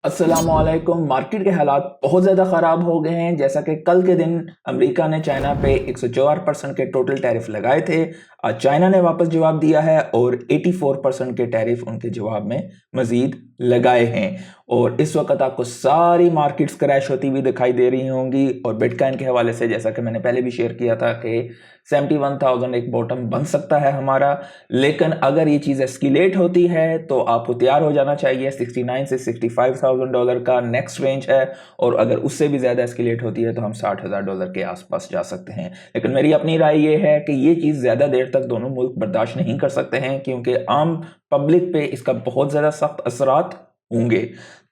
अस्सलामुअलैकुम। मार्केट के हालात बहुत ज़्यादा ख़राब हो गए हैं। जैसा कि कल के दिन अमेरिका ने चाइना पे 104% के टोटल टैरिफ लगाए थे। आज चाइना ने वापस जवाब दिया है और 84% के टैरिफ उनके जवाब में मज़ीद लगाए हैं। और इस वक्त आपको सारी मार्केट्स क्रैश होती हुई दिखाई दे रही होंगी। और बिटकॉइन के हवाले से जैसा कि मैंने पहले भी शेयर किया था कि 71,000 एक बॉटम बन सकता है हमारा। लेकिन अगर ये चीज़ एस्केलेट होती है तो आपको तैयार हो जाना चाहिए। 69 से $65,000 का नेक्स्ट रेंज है। और अगर उससे भी ज़्यादा एस्केलेट होती है तो हम $60,000 के आसपास जा सकते हैं। लेकिन मेरी अपनी राय ये है कि ये चीज़ ज़्यादा देर तक दोनों मुल्क बर्दाश्त नहीं कर सकते हैं, क्योंकि आम पब्लिक पे इसका बहुत ज़्यादा सख्त असरात होंगे।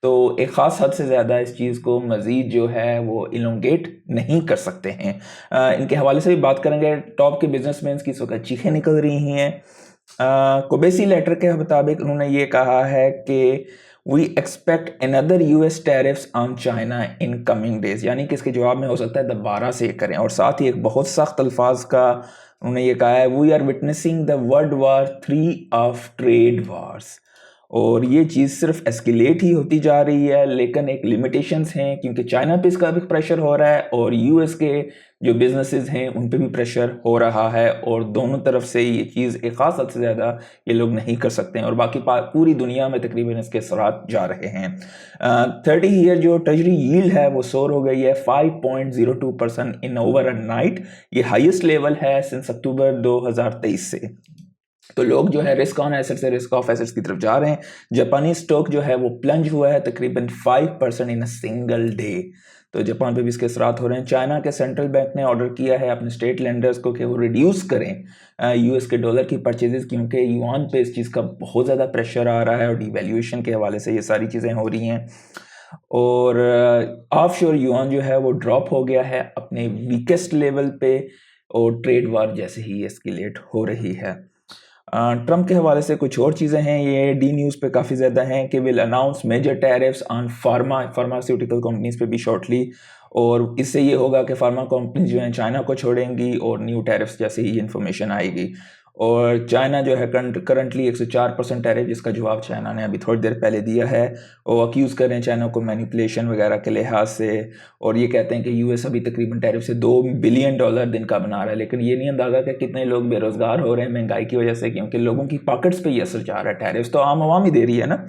तो एक ख़ास हद से ज़्यादा इस चीज़ को मज़ीद जो है वो इलोंगेट नहीं कर सकते हैं। इनके हवाले से भी बात करेंगे। टॉप के बिजनेसमैन की इस वक्त चीखें निकल रही हैं। कोबेसी लेटर के मुताबिक उन्होंने ये कहा है कि we expect another US tariffs on China in coming days, यानी कि इसके जवाब में हो सकता है दोबारा से करें। और साथ ही एक बहुत सख्त अल्फाज का उन्होंने ये कहा है, we are witnessing the world war 3 of trade wars. और ये चीज़ सिर्फ एस्केलेट ही होती जा रही है, लेकिन एक लिमिटेशंस हैं, क्योंकि चाइना पे इसका भी प्रेशर हो रहा है और यूएस के जो बिजनेसेस हैं उन पे भी प्रेशर हो रहा है। और दोनों तरफ से ये चीज़ एक ख़ास हद से ज़्यादा ये लोग नहीं कर सकते हैं। और बाकी पूरी दुनिया में तकरीबन इसके असरात जा रहे हैं। 30 ईयर जो ट्रेजरी यील्ड है वो सोर हो गई है 5.02% इन ओवर अ नाइट। ये हाईएस्ट लेवल है सिंस अक्टूबर 2023 से। तो लोग जो है रिस्क ऑन एसेट से रिस्क ऑफ एसेट्स की तरफ जा रहे हैं। जापानी स्टॉक जो है वो प्लंज हुआ है तकरीबन 5% इन अ सिंगल डे। तो जापान पे भी इसके असरात हो रहे हैं। चाइना के सेंट्रल बैंक ने ऑर्डर किया है अपने स्टेट लेंडर्स को कि वो रिड्यूस करें यूएस के डॉलर की परचेजेस, क्योंकि युआन पे इस चीज़ का बहुत ज़्यादा प्रेशर आ रहा है और डिवैल्यूएशन के हवाले से ये सारी चीज़ें हो रही हैं। और ऑफशोर युआन जो है वो ड्रॉप हो गया है अपने वीकेस्ट लेवल पे। और ट्रेड वार जैसे ही एस्केलेट हो रही है। ट्रंप के हवाले से कुछ और चीज़ें हैं, ये डी न्यूज़ पे काफ़ी ज़्यादा हैं कि will announce major tariffs on pharmaceutical companies पे भी शॉर्टली। और इससे ये होगा कि फार्मा कंपनीज जो हैं चाइना को छोड़ेंगी और न्यू टैरिफ्स जैसे ही इन्फॉर्मेशन आएगी। और चाइना जो है करंटली 104% टैरिफ, जिसका जवाब चाइना ने अभी थोड़ी देर पहले दिया है। वो अक्यूज़ कर रहे हैं चाइना को मैनिपुलेशन वगैरह के लिहाज से। और ये कहते हैं कि यूएस अभी तकरीबन टैरिफ से $2 बिलियन दिन का बना रहा है। लेकिन ये नहीं अंदाज़ा कि कितने लोग बेरोज़गार हो रहे हैं महंगाई की वजह से, क्योंकि लोगों की पॉकेट्स पे ये असर जा रहा है। टैरिफ्स तो आम आवाम ही दे रही है ना।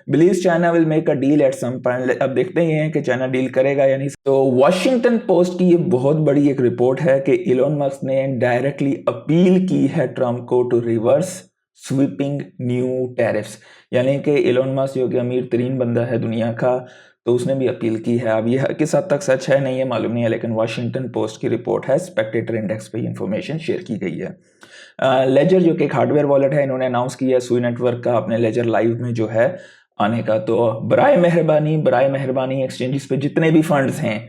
Believes China will make a deal at some point. अब देखते ही हैं कि चाइना डील करेगा या नहीं। तो वॉशिंगटन पोस्ट की ये बहुत बड़ी एक रिपोर्ट है कि इलोन मस्क ने डायरेक्टली अपील की है ट्रम्प को to reverse sweeping new tariffs. यानी कि इलोन मस्क जो कि अमीर तरीन बंदा है दुनिया का, तो उसने भी अपील की है। अब यह किस हद तक सच है नहीं है मालूम नहीं है, लेकिन वॉशिंगटन पोस्ट की रिपोर्ट है, स्पेक्टेटर इंडेक्स पे इंफॉर्मेशन शेयर की गई है। लेजर जो कि एक हार्डवेयर वॉलेट है, इन्होंने अनाउंस किया है सुई नेटवर्क का अपने लेजर लाइव में जो है आने का। तो बराए मेहरबानी एक्सचेंजेस पे जितने भी फंड्स हैं,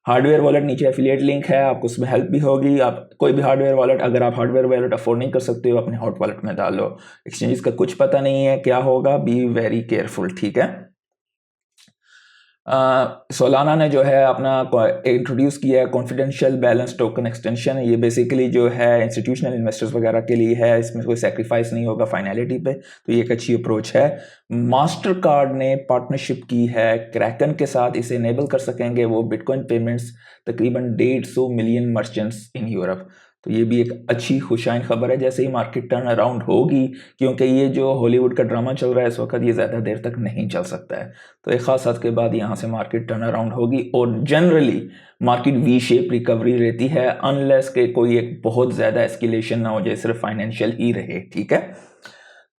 हार्डवेयर वॉलेट नीचे एफिलिएट लिंक है, आपको उसमें हेल्प भी होगी। आप कोई भी हार्डवेयर वॉलेट, अगर आप हार्डवेयर वॉलेट अफोर्ड नहीं कर सकते हो, अपने हॉट वॉलेट में डाल लो। एक्सचेंजेस का कुछ पता नहीं है क्या होगा, बी वेरी केयरफुल, ठीक है। सोलाना ने जो है अपना इंट्रोड्यूस किया है कॉन्फिडेंशियल बैलेंस टोकन एक्सटेंशन। ये बेसिकली जो है इंस्टीट्यूशनल इन्वेस्टर्स वगैरह के लिए है, इसमें कोई सेक्रीफाइस नहीं होगा फाइनलिटी पे। तो ये एक अच्छी अप्रोच है। मास्टर कार्ड ने पार्टनरशिप की है क्रैकन के साथ, इसे इनेबल कर सकेंगे वो बिटकॉइन पेमेंट्स तकरीबन 150 मिलियन मर्चेंट्स इन यूरोप। तो ये भी एक अच्छी खुशाइन खबर है जैसे ही मार्केट टर्न अराउंड होगी, क्योंकि ये जो हॉलीवुड का ड्रामा चल रहा है इस वक्त, ये ज़्यादा देर तक नहीं चल सकता है। तो एक ख़ास हद के बाद यहाँ से मार्केट टर्न अराउंड होगी और generally market V shape recovery रहती है, अनलेस के कोई एक बहुत ज़्यादा एस्केलेशन ना हो जाए, सिर्फ फाइनेंशियल ही रहे, ठीक है।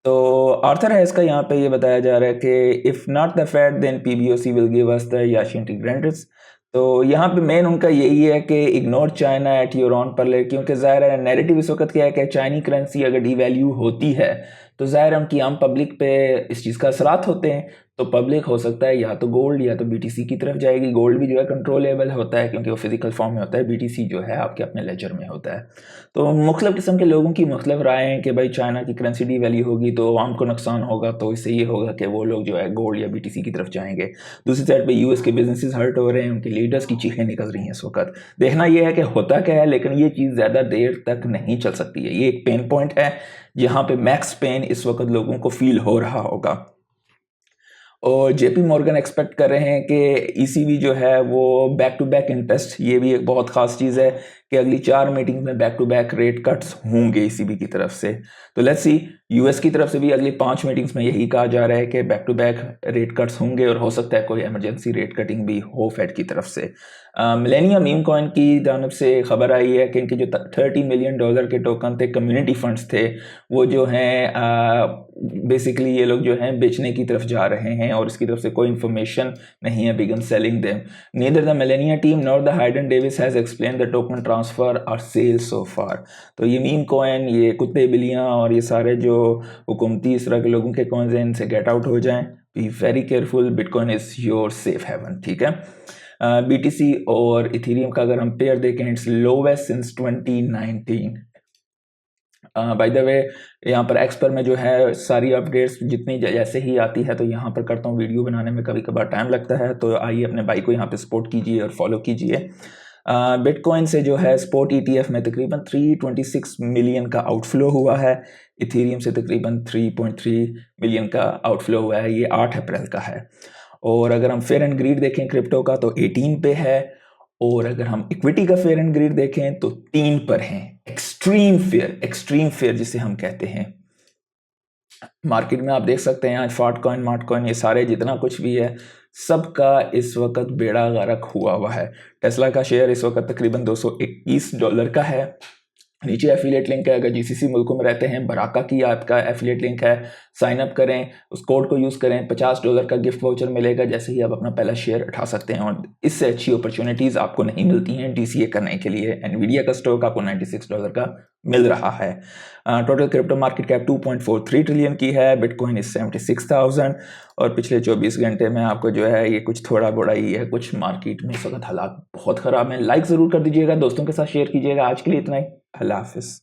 तो आर्थर है इसका यहाँ पे ये बताया जा रहा है कि if not the fed then PBOC will give us the याशी इंटीग्रेंट्स। तो यहाँ पे मेन उनका यही है कि ignore China at your on पर, क्योंकि ज़ाहिर है नैरेटिव इस वक्त क्या है कि चाइनी करेंसी अगर डीवैल्यू होती है तो ज़ाहिर है उनकी आम पब्लिक पे इस चीज़ का असरात होते हैं। तो पब्लिक हो सकता है या तो गोल्ड या तो बीटीसी की तरफ जाएगी। गोल्ड भी जो है कंट्रोलेबल होता है क्योंकि वो फिजिकल फॉर्म में होता है, बीटीसी जो है आपके अपने लेजर में होता है। तो मुख्तलिफ किस्म के लोगों की मुख्तलिफ राय हैं कि भाई चाइना की करेंसी डी वैल्यू होगी तो आवाम को नुकसान होगा, तो इससे ये होगा कि वो लोग जो है गोल्ड या बीटीसी की तरफ जाएंगे। दूसरी साइड पे यूएस के बिजनेसेस हर्ट हो रहे हैं, उनके लीडर्स की चीखें निकल रही हैं इस वक्त। देखना यह है कि होता क्या है, लेकिन ये चीज़ ज़्यादा देर तक नहीं चल सकती है। ये एक पेन पॉइंट है जहाँ पे मैक्स पेन इस वक्त लोगों को फील हो रहा होगा। और जेपी मॉर्गन एक्सपेक्ट कर रहे हैं कि ईसीबी जो है वो बैक टू बैक इंटरेस्ट, ये भी एक बहुत ख़ास चीज़ है कि अगली 4 मीटिंग में back to back rate cuts होंगे ईसीबी की तरफ से। तो लेट्स सी, यूएस की तरफ से भी अगली 5 मीटिंग्स में यही कहा जा रहा है कि back to back rate cuts होंगे और हो सकता है कोई इमरजेंसी रेट कटिंग भी हो फेड की तरफ से। मिलेनियम मीम कॉइन की जानब से खबर आई है कि इनके जो $30 मिलियन के टोकन थे, कम्युनिटी फंड्स थे, वो जो हैं बेसिकली ये लोग जो हैं बेचने की तरफ जा रहे हैं और इसकी तरफ से कोई इन्फॉर्मेशन नहीं है began selling them. Neither the Millennia team nor the Hayden Davis has explain the token transfer और सेल सो फार। तो ये मीम कॉइन, ये कुत्ते बिल्लियाँ और ये सारे जो हुकूमती इस तरह के लोगों के कॉइन्स हैं, इनसे गेट आउट हो जाएं। Be very careful, bitcoin is your safe haven, ठीक है। बीटीसी और इथेरियम का अगर हम पेयर देखें, it's lowest since 2019। By the way, यहाँ पर एक्स पर में जो है सारी अपडेट्स जितनी जैसे ही आती है तो यहाँ पर करता हूँ, वीडियो बनाने में कभी कभार टाइम लगता है, तो आइए अपने भाई को यहाँ पे सपोर्ट कीजिए और फॉलो कीजिए। बिटकॉइन से जो है स्पॉट ईटीएफ में तकरीबन 326 मिलियन का आउटफ्लो हुआ है, इथेरियम से तकरीबन 3.3 मिलियन का आउटफ्लो हुआ है, ये 8 अप्रैल का है। और अगर हम फेयर एंड ग्रीड देखें क्रिप्टो का तो 18 पे है, और अगर हम इक्विटी का फेयर एंड ग्रीड देखें तो 3 पर हैं। एक्सट्रीम फेयर जिसे हम कहते हैं। मार्केट में आप देख सकते हैं आज फाट कॉइन, मार्ट कॉइन, ये सारे जितना कुछ भी है सबका इस वक्त बेड़ा गर्क हुआ है। टेस्ला का शेयर इस वक्त तकरीबन $221 का है। नीचे एफिलिएट लिंक है, अगर जीसीसी मुल्कों में रहते हैं, बराका की आपका एफिलिएट लिंक है, साइन अप करें, उस कोड को यूज़ करें, $50 का गिफ्ट वाउचर मिलेगा जैसे ही आप अपना पहला शेयर उठा सकते हैं। और इससे अच्छी अपॉर्चुनिटीज़ आपको नहीं मिलती हैं डीसीए करने के लिए। एनवीडिया का स्टॉक आपको $96 का मिल रहा है। Total crypto market cap 2.43 trillion की है, बिटकॉइन इज 76,000। और पिछले 24 घंटे में आपको जो है ये कुछ थोड़ा बड़ा ही है, कुछ मार्केट में इस वक्त हालात बहुत ख़राब हैं। लाइक ज़रूर कर दीजिएगा, दोस्तों के साथ शेयर कीजिएगा। आज के लिए इतना ही, अल्लाह हाफिज़।